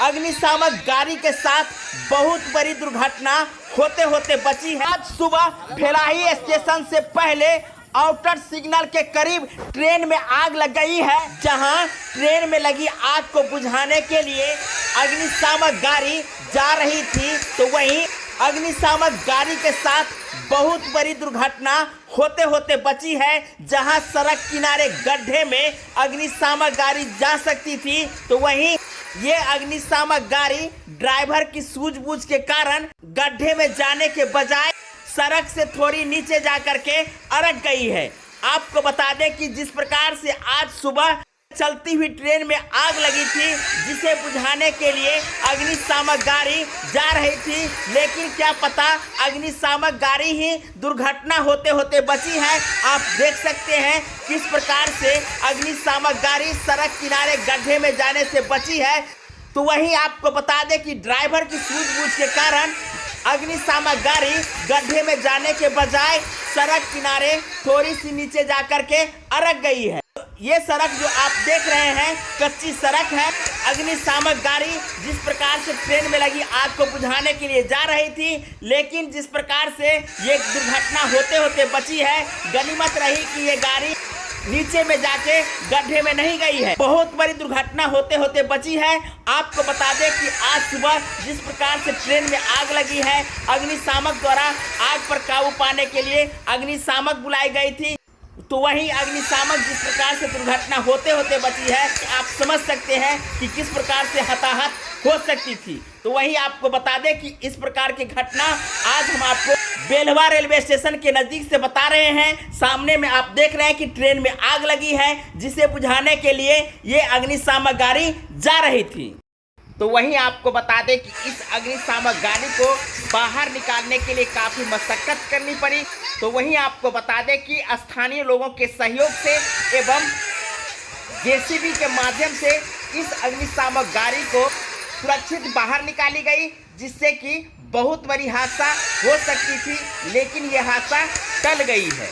अग्निशामक गाड़ी के साथ बहुत बड़ी दुर्घटना होते होते बची है। आज सुबह भेलाही स्टेशन से पहले आउटर सिग्नल के करीब ट्रेन में आग लग गई है, जहां ट्रेन में लगी आग को बुझाने के लिए अग्निशामक गाड़ी जा रही थी, तो वहीं अग्निशामक गाड़ी के साथ बहुत बड़ी दुर्घटना होते होते बची है। जहां सड़क किनारे गड्ढे में अग्निशामक गाड़ी जा सकती थी, तो वहीं ये अग्निशामक गाड़ी ड्राइवर की सूझबूझ के कारण गड्ढे में जाने के बजाय सड़क से थोड़ी नीचे जाकर के अड़क गई है। आपको बता दें कि जिस प्रकार से आज सुबह चलती हुई ट्रेन में आग लगी थी, जिसे बुझाने के लिए अग्निशामक गाड़ी जा रही थी, लेकिन क्या पता अग्निशामक गाड़ी ही दुर्घटना होते होते बची है। आप देख सकते हैं किस प्रकार से अग्निशामक गाड़ी सड़क किनारे गड्ढे में जाने से बची है। तो वहीं आपको बता दें कि ड्राइवर की सूझबूझ के कारण अग्निशामक गाड़ी गड्ढे में जाने के बजाय सड़क किनारे थोड़ी सी नीचे जाकर के अड़क गई है। ये सड़क जो आप देख रहे हैं कच्ची सड़क है। अग्निशामक गाड़ी जिस प्रकार से ट्रेन में लगी आग को बुझाने के लिए जा रही थी, लेकिन जिस प्रकार से ये दुर्घटना होते होते बची है, गनीमत रही कि ये गाड़ी नीचे में जाके गड्ढे में नहीं गई है। बहुत बड़ी दुर्घटना होते होते बची है। आपको बता दें कि आज सुबह जिस प्रकार से ट्रेन में आग लगी है, अग्निशामक द्वारा आग पर काबू पाने के लिए अग्निशामक बुलाई गई थी, तो वहीं अग्निशामक जिस प्रकार से दुर्घटना होते होते बची है, आप समझ सकते हैं कि किस प्रकार से हताहत हो सकती थी। तो वहीं आपको बता दें कि इस प्रकार की घटना आज हम आपको बेलवा रेलवे स्टेशन के नज़दीक से बता रहे हैं। सामने में आप देख रहे हैं कि ट्रेन में आग लगी है, जिसे बुझाने के लिए ये अग्निशामक गाड़ी जा रही थी। तो वहीं आपको बता दें कि इस अग्निशामक गाड़ी को बाहर निकालने के लिए काफ़ी मशक्कत करनी पड़ी। तो वहीं आपको बता दें कि स्थानीय लोगों के सहयोग से एवं जेसीबी के माध्यम से इस अग्निशामक गाड़ी को सुरक्षित बाहर निकाली गई, जिससे कि बहुत बड़ी हादसा हो सकती थी, लेकिन यह हादसा टल गई है।